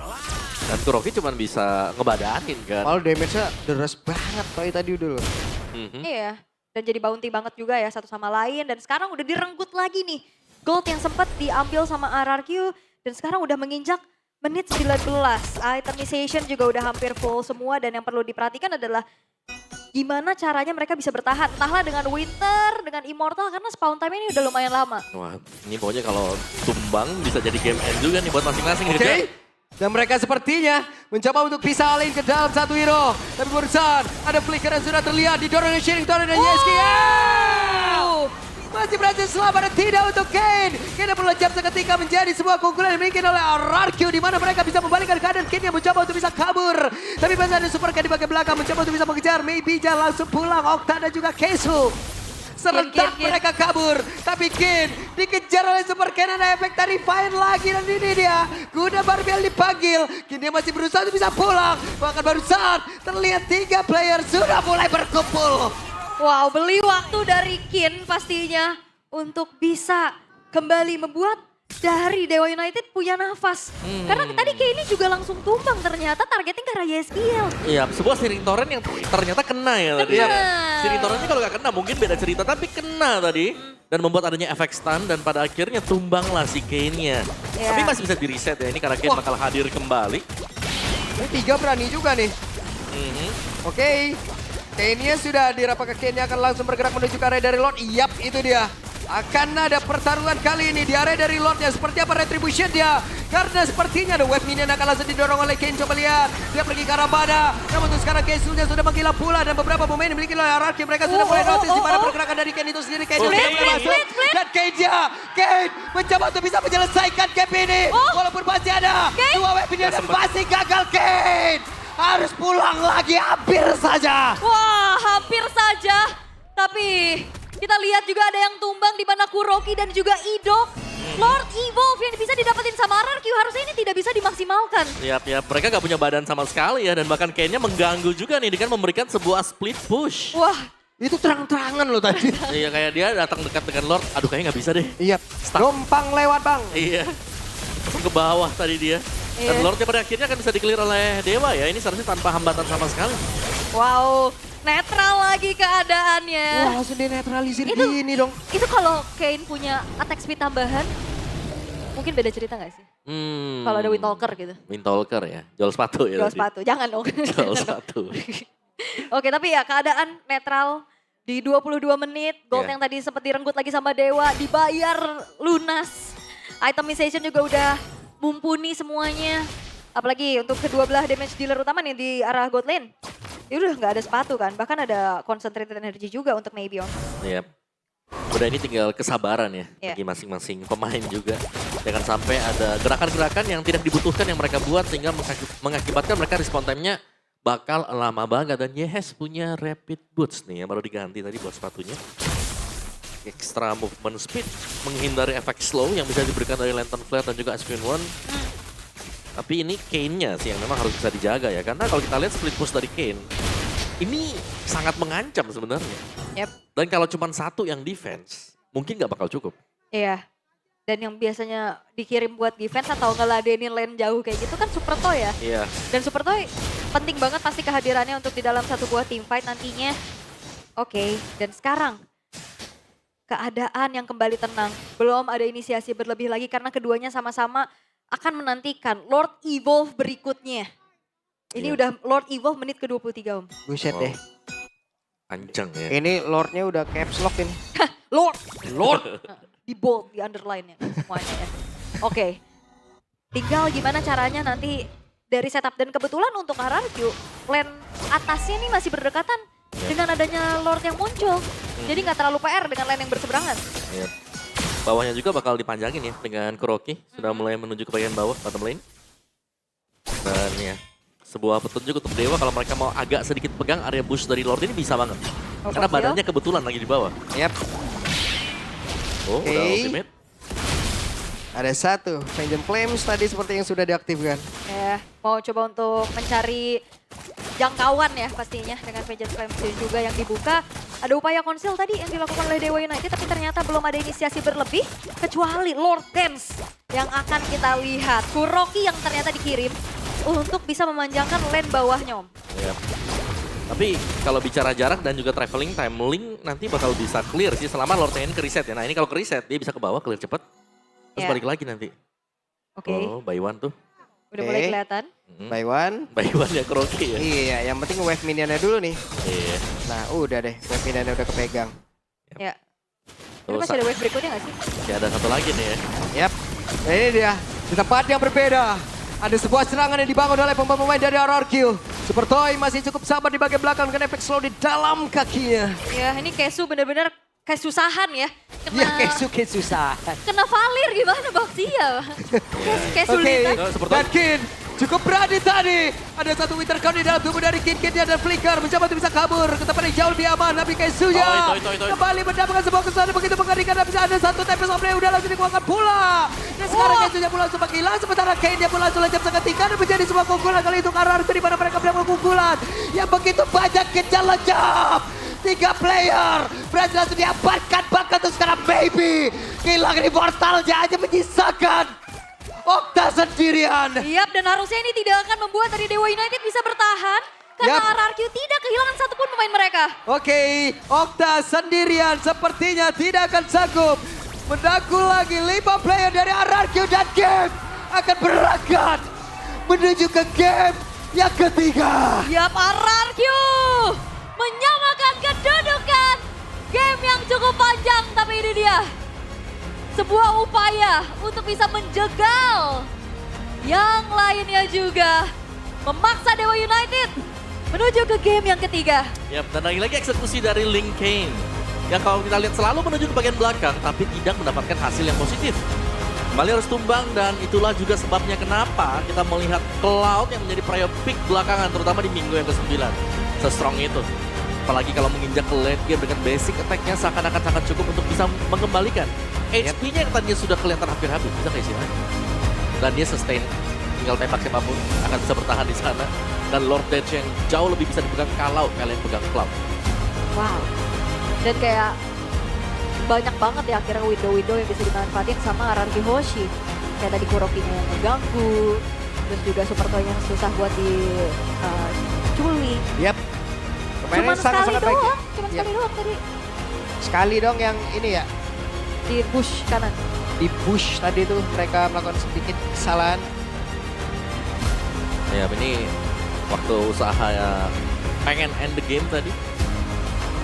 Dan Kuroki cuma bisa ngebadanin kan.
Kalau damage-nya deras banget Toy tadi udah loh.
Mhm.
Iya, dan jadi bounty banget juga ya satu sama lain. Dan sekarang udah direnggut lagi nih. Gold yang sempat diambil sama RRQ dan sekarang udah menginjak menit 19. Itemization juga udah hampir full semua dan yang perlu diperhatikan adalah gimana caranya mereka bisa bertahan. Entahlah dengan Winter, dengan Immortal karena spawn time ini udah lumayan lama.
Wah ini pokoknya kalau tumbang bisa jadi game end juga nih buat masing-masing.
Oke. Dan mereka sepertinya mencoba untuk bisa alih ke dalam satu hero. Tapi barusan ada flicker yang sudah terlihat di Doran Sharing Torrent dan Yeski. Masih berhasil selamat dan tidak untuk Kane. Kane perlu jam seketika menjadi sebuah keunggulan yang dimiliki oleh RRQ. Di mana mereka bisa membalikkan keadaan. Kane yang mencoba untuk bisa kabur. Tapi masih ada Super Kane di bagian belakang mencoba untuk bisa mengejar. Maybe jangan langsung pulang. Okta dan juga Kesu. Serentak
Kane.
mereka kabur. Tapi Kane dikejar oleh Super Kane. Ada efek dari Fine lagi. Dan ini dia. Kuda Barbel dipanggil. Kane dia masih berusaha untuk bisa pulang. Bahkan barusan terlihat 3 player sudah mulai berkumpul.
Wow, beli waktu dari Kin pastinya untuk bisa kembali membuat dari Dewa United punya nafas. Karena tadi Kin ini juga langsung tumbang ternyata targetnya ke arah YSBL.
Iya, sebuah Searing Torrent yang ternyata kena ya tadi.
Kena.
Searing Torrentnya kalau nggak kena mungkin beda cerita, tapi kena tadi. Dan membuat adanya efek stun dan pada akhirnya tumbanglah si Kane-nya.
Iya.
Tapi masih bisa di reset ya ini karena Kane
Wah.
bakal hadir kembali.
Ini 3 berani juga nih.
Mhm.
Oke. Kane-nya sudah dirapakkan. Kane-nya akan langsung bergerak menuju ke area dari Lord. Yap, itu dia. Akan ada pertarungan kali ini di area dari Lordnya. Seperti apa retribution dia. Karena sepertinya ada web minion akan langsung didorong oleh Kane. Coba lihat. Dia pergi ke arah Bada. Namun untuk sekarang Kesunya sudah menghilang pula. Dan beberapa pemain dimiliki oleh RRQ. Mereka sudah mulai notice di mana pergerakan dari Kane itu sendiri. Kane sudah mulai masuk. Dan Kane mencoba untuk bisa menyelesaikan cap ini. Walaupun masih ada dua web minion dan masih gagal Kane. Harus pulang lagi hampir saja.
Wah, hampir saja. Tapi kita lihat juga ada yang tumbang di mana Kuroki dan juga Idok. Lord Evolve yang bisa didapetin sama RRQ harusnya ini tidak bisa dimaksimalkan.
Yap, mereka nggak punya badan sama sekali ya. Dan bahkan Kane-nya mengganggu juga nih dengan memberikan sebuah split push.
Wah,
Itu terang-terangan loh tadi.
Iya kayak dia datang dekat dengan Lord. Aduh kayaknya nggak bisa deh.
Iya.
Stuck.
Numpang lewat bang.
Iya. Ke bawah tadi dia. Dan
Iya.
Lordnya pada akhirnya akan bisa di-clear oleh Dewa ya. Ini seharusnya tanpa hambatan sama sekali.
wow, netral lagi keadaannya.
Wah, langsung dinetralisir
Itu-
gini dong.
Itu kalau Kane punya attack speed tambahan, mungkin beda cerita gak sih? Kalau ada Windtalker gitu.
Windtalker ya. Jual sepatu ya
Jual
tadi.
sepatu, jangan dong.
Jual sepatu.
Oke, tapi ya keadaan netral di 22 menit. Gold
Iya.
yang tadi sempat direnggut lagi sama Dewa, dibayar lunas. Itemization juga udah mumpuni semuanya. Apalagi untuk kedua belah damage dealer utama nih di arah gold lane. Ya udah nggak ada sepatu kan, bahkan ada concentrated energy juga untuk Maybion.
Yap. Udah ini tinggal kesabaran ya
Iya.
bagi masing-masing pemain juga. Jangan sampai ada gerakan-gerakan yang tidak dibutuhkan yang mereka buat sehingga mengakibatkan mereka respon time-nya bakal lama banget. Dan Yehes punya rapid boots nih yang baru diganti tadi buat sepatunya. Extra movement speed, menghindari efek slow yang bisa diberikan dari Lantern Flare dan juga Aspen One. Tapi ini Kane-nya sih yang memang harus bisa dijaga ya. Karena kalau kita lihat split push dari Kane, ini sangat mengancam sebenarnya.
Yep.
Dan kalau cuma satu yang defense, mungkin nggak bakal cukup.
Iya. Dan yang biasanya dikirim buat defense atau ngeladenin lane jauh kayak gitu kan Super Toy ya.
Iya.
Dan Super Toy penting banget pasti kehadirannya untuk di dalam satu buah team fight nantinya. Oke, dan sekarang keadaan yang kembali tenang. Belum ada inisiasi berlebih lagi karena keduanya sama-sama akan menantikan Lord Evolve berikutnya. Ini
Iya.
udah Lord Evolve menit ke-23 Om.
Buset
Wow.
deh.
Anjang ya.
Ini Lordnya udah caps lock ini.
Lord!
Lord.
Di bold, di underline-nya semuanya ya. Oke, tinggal gimana caranya nanti dari setup. Dan kebetulan untuk RRQ, lane atasnya nih masih berdekatan dengan adanya Lord yang muncul. Jadi nggak terlalu PR dengan lane yang berseberangan.
Iya. Bawahnya juga bakal dipanjangin ya dengan Kuroki. Sudah mulai menuju ke bagian bawah, bottom lane. Dan ya, sebuah petunjuk untuk Dewa kalau mereka mau agak sedikit pegang area bush dari Lord ini bisa banget.
Oh,
Karena
Fazil.
badannya kebetulan lagi di bawah.
Yap.
Oh,
Oke.
udah ultimate.
Ada satu. Vengeance Flames tadi seperti yang sudah diaktifkan.
Ya, mau coba untuk mencari jangkauan ya pastinya dengan Vengeance Flames juga yang dibuka. Ada upaya konsil tadi yang dilakukan oleh Dewa United tapi ternyata belum ada inisiasi berlebih kecuali Lord Dance yang akan kita lihat. Kuroki yang ternyata dikirim untuk bisa memanjangkan lane bawahnya Om.
Iya. Tapi kalau bicara jarak dan juga traveling time, Link nanti bakal bisa clear sih selama Lord ini ke reset ya. Nah ini kalau ke reset dia bisa ke bawah clear cepet. Terus
Ya.
balik lagi nanti.
Oke,
Oh, by one tuh.
udah mulai
Oke.
kelihatan.
By one.
By one ya Kuroki ya.
Iya, yang penting wave minionnya dulu nih.
Iya.
Nah, udah deh. Wave minionnya udah kepegang.
Ya. Ini
Tuh,
masih ada wave berikutnya gak sih?
masih ada satu lagi nih ya.
Yap. Nah, ini dia. Di tempat yang berbeda. Ada sebuah serangan yang dibangun oleh pemain-pemain dari RRQ. Super Toy masih cukup sabar di bagian belakang dengan efek slow di dalam kakinya.
Ya, ini Kesu bener-bener kesusahan ya. Kena,
Ya, kayak susah.
kena Valir gimana Bakti ya? Kesulitan.
Oh, seperti-
Dan Kin cukup berani tadi. Ada satu winter count di dalam tubuh dari Kinnya dan Flicker mencoba untuk bisa kabur ke tempat yang jauh lebih aman. Tapi Kesuya
itu.
kembali mendapatkan sebuah kesan begitu mengerikan. Dan bisa ada satu Tempest of Day udah langsung dikeluarkan pula. Dan sekarang Kesuya pun langsung menghilang. Sementara Kane pun langsung lencap seketika dan menjadi sebuah keunggulan kali itu karena di mana mereka mendapatkan keunggulan yang begitu banyak kejar lencap. 3 player berhasil langsung diamankan, bahkan tuh sekarang Baby kehilangan immortalnya hanya menyisakan Okta sendirian.
Yap, dan harusnya ini tidak akan membuat dari Dewa United bisa bertahan. Karena
Yap.
RRQ tidak kehilangan satupun pemain mereka.
Oke, Okta sendirian sepertinya tidak akan sanggup mendakul lagi 5 player dari RRQ dan game akan berangkat menuju ke game yang ketiga.
Yap, RRQ menyamakan kedudukan. Game yang cukup panjang, tapi ini dia. Sebuah upaya untuk bisa menjegal yang lainnya juga. Memaksa Dewa United menuju ke game yang ketiga.
Yap, dan lagi-lagi eksekusi dari Link Kane. Yang kalau kita lihat selalu menuju ke bagian belakang, tapi tidak mendapatkan hasil yang positif. Kembali harus tumbang dan itulah juga sebabnya kenapa kita melihat Cloud yang menjadi prio pick belakangan, terutama di minggu yang ke-9. Se-strong itu. Apalagi kalau menginjak ke late game dengan basic attack-nya seakan-akan sangat cukup untuk bisa mengembalikan. HP-nya yang tadinya sudah kelihatan hampir habis, bisa keisian. Dan dia sustain, tinggal tembak siapapun akan bisa bertahan di sana. Dan Lord Dance yang jauh lebih bisa dipegang kalau kalian pegang Cloud.
Wow. Dan kayak banyak banget ya akhirnya window-window yang bisa dimanfaatin sama RRQ Hoshi. Kayak tadi Kurokinya yang mengganggu, terus juga Super Toy yang susah buat diculik.
Yap.
Cuman
Permainannya
sekali
sangat-sangat baik.
doang, cuman
Yap.
sekali doang tadi
Sekali dong yang ini ya,
di push kanan.
di push tadi tuh mereka melakukan sedikit kesalahan.
Ya ini waktu usaha ya pengen end the game tadi.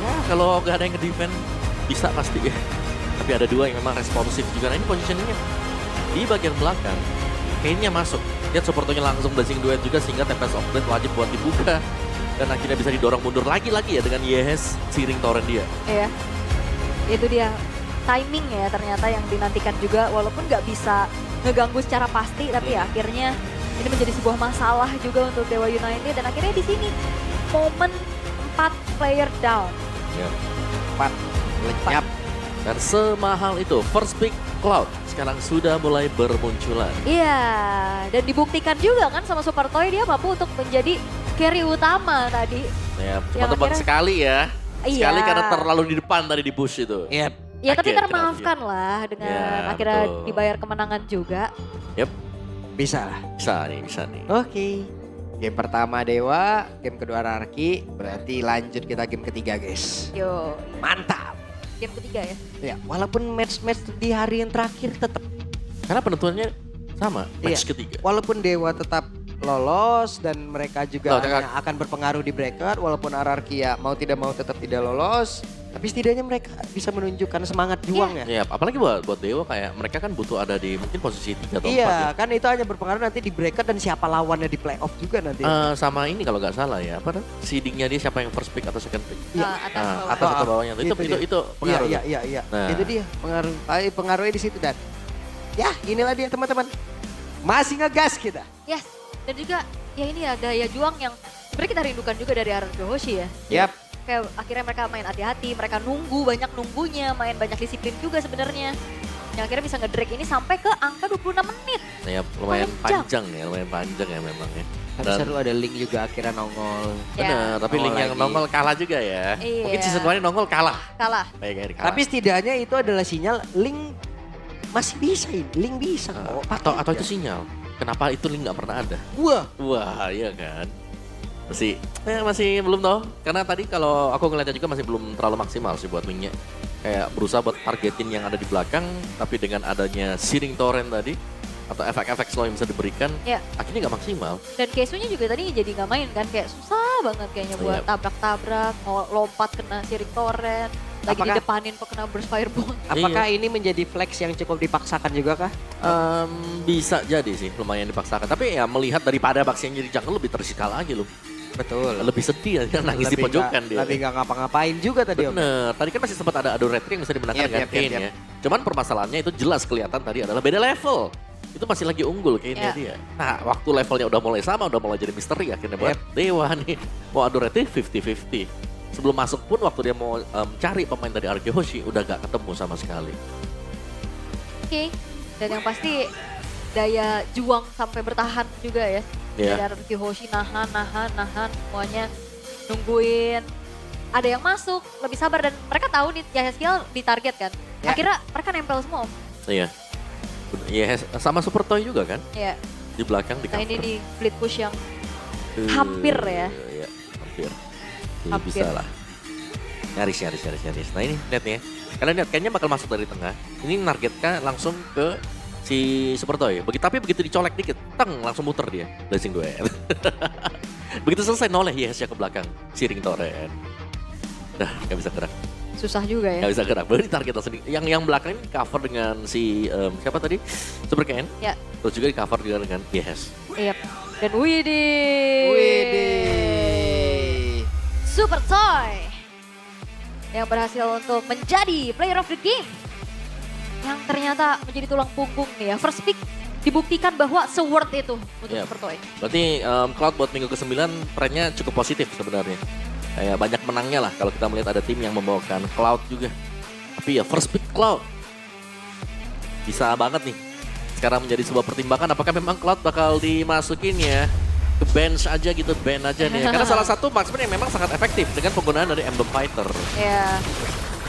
Ya kalau gak ada yang nge-defend bisa pasti ya. Tapi ada dua yang memang responsif juga. Nah ini positioningnya di bagian belakang. Kayaknya masuk. Lihat supporternya langsung blazing duet juga sehingga Tempest of Blade wajib buat dibuka. Dan akhirnya bisa didorong mundur lagi-lagi ya dengan Yes siring torrent dia.
Iya, itu dia timing ya ternyata yang dinantikan juga walaupun nggak bisa ngeganggu secara pasti tapi ya akhirnya ini menjadi sebuah masalah juga untuk Dewa United dan akhirnya di sini momen 4 player down.
Ya.
4 lenyap.
Dan semahal itu first pick Cloud sekarang sudah mulai bermunculan.
Iya, dan dibuktikan juga kan sama Super Toy dia mampu untuk menjadi carry utama tadi.
Ya,
Yang
tebak
akhirnya-
sekali ya.
Iya.
Sekali karena terlalu di depan tadi di push itu.
Yap.
Ya tapi
Again,
termaafkan lah dengan
Ya,
akhirnya
betul.
dibayar kemenangan juga.
Yep,
Bisa lah.
bisa nih.
Oke. Game pertama Dewa, game kedua Rarki. Berarti lanjut kita game ketiga guys.
Yo,
Mantap.
game ketiga ya.
Ya, walaupun match-match di hari yang terakhir tetap.
Karena penentuannya sama, match
Iya.
ketiga.
Walaupun Dewa tetap lolos dan mereka juga
Loh,
hanya akan berpengaruh di bracket. Walaupun Rarki ya mau tidak mau tetap tidak lolos. Tapi setidaknya mereka bisa menunjukkan semangat juang ya.
Ya, apalagi buat Dewa kayak mereka kan butuh ada di mungkin posisi 3 atau 4 ya.
Iya, kan itu hanya berpengaruh nanti di bracket dan siapa lawannya di playoff juga nanti.
Sama ini kalau nggak salah ya, apa namanya? Seedingnya dia siapa yang first pick atau second pick?
Iya.
Atas bawah.
Atas atau bawahnya tuh.
Itu dia.
Itu pengaruh.
Iya,
tuh.
iya, iya.
Nah.
Itu dia pengaruhnya di situ dan ya inilah dia teman-teman. Masih ngegas kita.
Yes, dan juga ya ini ya daya juang yang sebenarnya kita rindukan juga dari RRQ Hoshi ya.
Yap.
Kayak akhirnya mereka main hati-hati, mereka nunggu, banyak nunggunya, main banyak disiplin juga sebenarnya. Yang akhirnya bisa nge-drag ini sampai ke angka 26 menit.
Ya, lumayan
Panjang.
lumayan panjang ya memang ya.
Tapi
Dan-
seru ada link juga akhirnya nongol.
Ya,
Bener, tapi
Nongol
link yang
lagi.
nongol kalah juga ya.
Iya.
Mungkin season kemarin nongol kalah.
kalah.
Kayak kalah.
Tapi setidaknya itu adalah sinyal link masih bisa ini. Link bisa kok.
atau
Pakai
itu
aja.
sinyal. Kenapa itu link nggak pernah ada?
Wah.
Wah, iya kan. Masih belum tahu. Karena tadi kalau aku ngeliatnya juga masih belum terlalu maksimal sih buat linknya. Kayak berusaha buat targetin yang ada di belakang, tapi dengan adanya searing torrent tadi atau efek-efek slow yang bisa diberikan,
Ya.
akhirnya nggak maksimal.
Dan Keisunya juga tadi jadi nggak main kan, kayak susah banget kayaknya buat
Iya.
tabrak-tabrak, mau lompat kena siring torrent, lagi
Apakah-
di depanin kok kena burst fireball.
Apakah ini menjadi flex yang cukup dipaksakan juga kah?
Bisa jadi sih, lumayan dipaksakan. Tapi ya melihat daripada Baxi yang jadi jungle lebih tersita lagi loh.
Betul.
Lebih sedih ya, nangis di
Lebih
pojokan
nggak-
dia.
Lebih gak ngapa-ngapain juga tadi Om.
Bener, tadi kan masih sempat ada adu retri yang bisa dimenangkan
Yap,
dengan
yap, yap,
Kane
yap.
ya. Cuman permasalahannya itu jelas kelihatan tadi adalah beda level. Itu masih lagi unggul Kane-nya
Ya.
dia. Nah, waktu levelnya udah mulai sama, udah mulai jadi misteri akhirnya buat Dewa nih. Mau adu retri 50-50. Sebelum masuk pun waktu dia mau cari pemain dari RRQ Hoshi udah gak ketemu sama sekali.
Oke, dan yang pasti daya juang sampai bertahan juga ya.
Iya.
Dari RRQ Hoshi nahan semuanya nungguin. Ada yang masuk, lebih sabar dan mereka tahu nih Yahya di target kan.
Ya.
Akhirnya mereka nempel semua Om.
Iya. Iya, sama Super Toy juga kan
Ya,
di belakang di
nah
cover.
ini di split push yang hampir ya.
Iya, hampir.
Hampir.
Bisa lah. Nyaris. Nah ini lihat nih ya. Kalian lihat kayaknya bakal masuk dari tengah. Ini nargetnya langsung ke si Super Toy. Tapi begitu dicolek dikit, langsung muter dia. Blessing duet. Begitu selesai noleh Yes ya ke belakang. Searing torrent. Dah, gak bisa gerak.
Susah juga ya.
Gak bisa gerak. Baru target langsung. Yang belakang ini cover dengan si siapa tadi? Super Ken.
Ya.
Terus juga di cover juga dengan Yes.
Iya. Dan Widih.
Widih.
Super Toy yang berhasil untuk menjadi player of the game. Yang ternyata menjadi tulang punggung nih ya. First pick dibuktikan bahwa se-worth itu untuk
Yep.
Super Toy.
Berarti Cloud buat minggu ke-9 trennya cukup positif sebenarnya. Kayak banyak menangnya lah kalau kita melihat ada tim yang membawakan Cloud juga. Tapi ya first pick Cloud. Bisa banget nih. Sekarang menjadi sebuah pertimbangan apakah memang Cloud bakal dimasukin ya ke bench aja gitu, ban aja nih. Karena salah satu marksman yang memang sangat efektif dengan penggunaan dari Emblem Fighter.
Ya.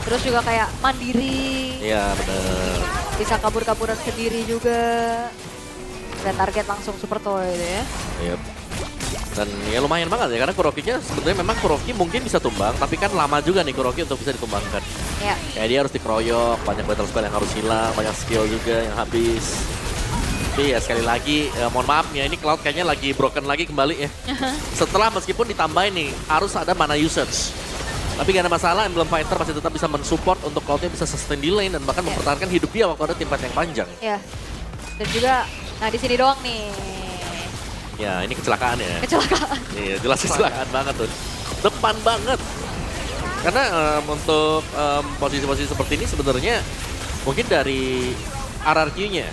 Terus juga kayak mandiri,
Iya bener.
bisa kabur-kaburan sendiri juga. Dan target langsung Super Toy itu ya.
Yep. Dan ya lumayan banget ya karena Kuroki-nya sebenarnya memang Kuroki mungkin bisa tumbang tapi kan lama juga nih Kuroki untuk bisa ditumbangkan.
Ya.
Kayak dia harus dikeroyok, banyak battle spell yang harus hilang, banyak skill juga yang habis. Tapi ya sekali lagi, mohon maaf ya ini Cloud kayaknya lagi broken lagi kembali ya. Setelah meskipun ditambahin nih, harus ada mana usage. Tapi gak ada masalah, Emblem Fighter masih tetap bisa mensupport untuk Cloud-nya bisa sustain di lane dan bahkan
Ya.
mempertahankan hidup dia waktu ada tim fight yang panjang.
Ya. Dan juga, nah di sini doang nih.
Ya ini kecelakaan ya.
Kecelakaan.
Iya jelas kecelakaan banget tuh. Depan banget. Karena untuk posisi-posisi seperti ini sebenarnya mungkin dari RRQ-nya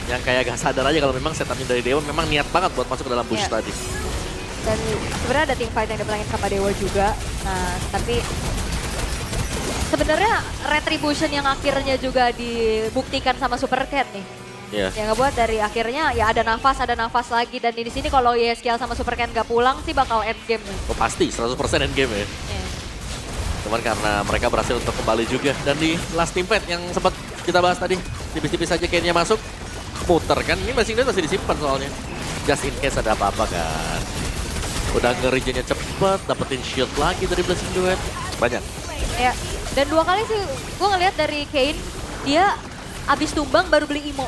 yang kayak gak sadar aja kalau memang setupnya dari Dewa memang niat banget buat masuk ke dalam bush
Iya.
tadi.
Dan sebenarnya ada team fight yang dimenangin sama Dewa juga. Nah, tapi sebenarnya retribution yang akhirnya juga dibuktikan sama Super Cat nih.
Iya.
Yang ngebuat dari akhirnya ya ada nafas lagi. Dan di sini kalau YSKL sama Super Cat nggak pulang sih bakal end game nih.
Oh pasti 100% endgame ya.
Ya.
Cuman karena mereka berhasil untuk kembali juga. Dan di last team fight yang sempat kita bahas tadi, tipis-tipis aja kayaknya masuk. Muter kan, ini masih disimpan soalnya. Just in case ada apa-apa kan. Udah nge-regennya cepet, dapetin shield lagi dari Blessing Duet. Banyak.
Ya, dan 2 kali sih gue ngeliat dari Kane, dia abis tumbang baru beli Imo.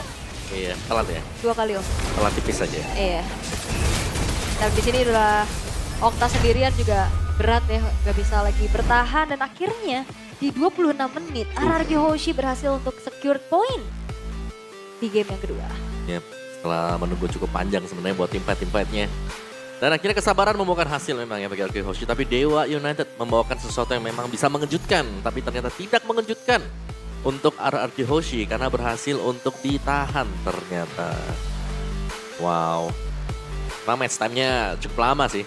Iya, telat ya.
2 kali om.
Telat tipis aja.
Iya. Dan di sini udah Okta sendirian juga berat ya, gak bisa lagi bertahan. Dan akhirnya di 26 menit RRQ Hoshi berhasil untuk secure point di game yang kedua.
Yep, setelah menunggu cukup panjang sebenarnya buat tim fight-nya. Dan akhirnya kesabaran membawakan hasil memang ya bagi RRQ Hoshi. Tapi Dewa United membawakan sesuatu yang memang bisa mengejutkan. Tapi ternyata tidak mengejutkan untuk RRQ Hoshi karena berhasil untuk ditahan ternyata. Wow. Nah, match time-nya cukup lama sih.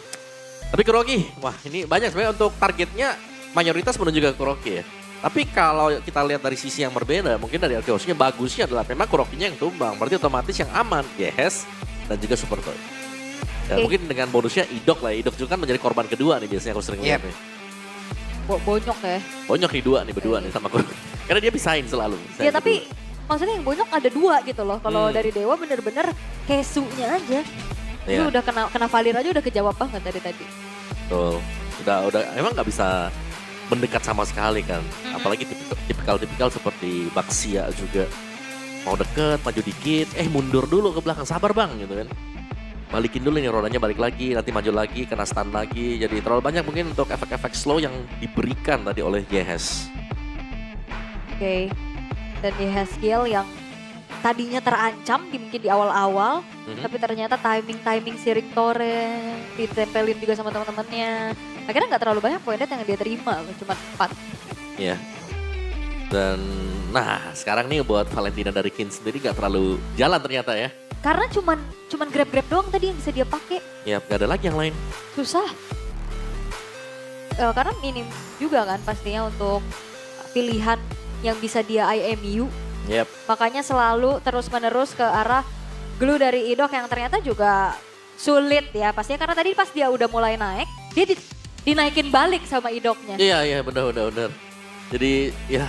Tapi Kuroki, wah ini banyak sebenarnya untuk targetnya mayoritas menuju ke Kuroki ya. Tapi kalau kita lihat dari sisi yang berbeda, mungkin dari RRQ Hoshi-nya bagusnya adalah memang Kurokinya yang tumbang. Berarti otomatis yang aman, Yes dan juga Super Toy. Ya, mungkin dengan bonusnya Idok lah. Idok juga kan menjadi korban kedua nih biasanya aku sering lihat nih.
Bonyok ya.
Bonyok nih berdua nih sama Kuroki. Karena dia bisain selalu.
Ya tapi maksudnya yang bonyok ada 2 gitu loh. Kalau dari Dewa bener-bener kesunya aja. Itu udah kena Valir aja udah kejawab banget tadi.
Betul. Udah emang nggak bisa mendekat sama sekali kan. Apalagi tipikal seperti Baxia juga. Mau deket, maju dikit, mundur dulu ke belakang. Sabar bang gitu kan. Balikin dulu nih rodanya, balik lagi, nanti maju lagi, kena stun lagi. Jadi terlalu banyak mungkin untuk efek-efek slow yang diberikan tadi oleh Yehes.
Oke. Dan Yeheskiel yang tadinya terancam mungkin di awal-awal. Tapi ternyata timing si Riktore ditempelin juga sama teman-temannya. Akhirnya nggak terlalu banyak poin yang dia terima, cuma 4.
Iya. Dan nah sekarang nih buat Valentina dari Kin sendiri nggak terlalu jalan ternyata ya.
Karena cuman grab-grab doang tadi yang bisa dia pakai.
Ya nggak ada lagi yang lain.
Susah. Karena minim juga kan pastinya untuk pilihan yang bisa dia IMU.
Yep.
Makanya selalu terus-menerus ke arah glue dari Idok yang ternyata juga sulit ya. Pastinya karena tadi pas dia udah mulai naik, dia dinaikin balik sama Idoknya.
Iya benar. Jadi ya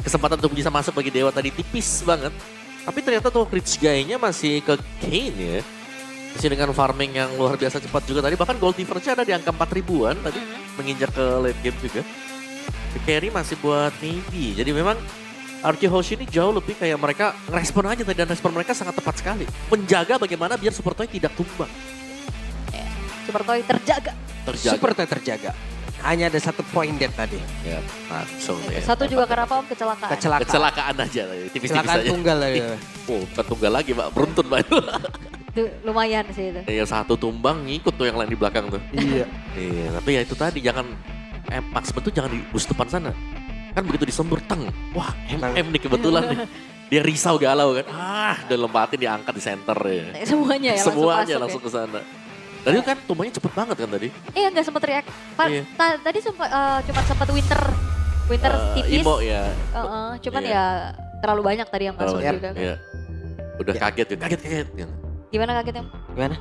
kesempatan untuk bisa masuk bagi Dewa tadi tipis banget. Tapi ternyata tuh rich guy-nya masih ke Kane ya. Masih dengan farming yang luar biasa cepat juga tadi. Bahkan gold difference-nya ada di angka 4 ribuan tadi. Menginjak ke late game juga. The carry masih buat Navy. Jadi memang RRQ Hoshi ini jauh lebih kayak mereka ngerespon aja tadi. Dan respon mereka sangat tepat sekali. Menjaga bagaimana biar Super Toy tidak tumbang.
Super Toy terjaga.
Super Toy terjaga. Hanya ada 1 poin dead tadi.
Ya, langsung ya.
Satu juga karena apa om? Kecelakaan.
Kecelakaan aja, tipis-tipis
Kecelakaan
aja.
tunggal ya.
Oh, bukan tunggal lagi Pak, beruntun Pak itu.
Itu lumayan sih itu.
Yang satu tumbang ngikut tuh yang lain di belakang tuh.
Iya.
Iya, tapi ya itu tadi jangan Max tuh jangan di bus depan sana. Kan begitu disembur teng. Wah, nih kebetulan nih. Dia risau galau kan. Udah lempatin diangkat di center ya.
Semuanya ya
Semuanya
langsung
langsung ke sana. Tadi kan tumbangnya cepet banget kan tadi.
Iya nggak sempet react.
Iya.
Tadi cuma sempat winter tipis.
Imo ya.
Cuman
Iya.
ya terlalu banyak tadi yang masuk
Terlalu
juga.
Iya. Udah kaget.
Gimana kagetnya?
Gimana?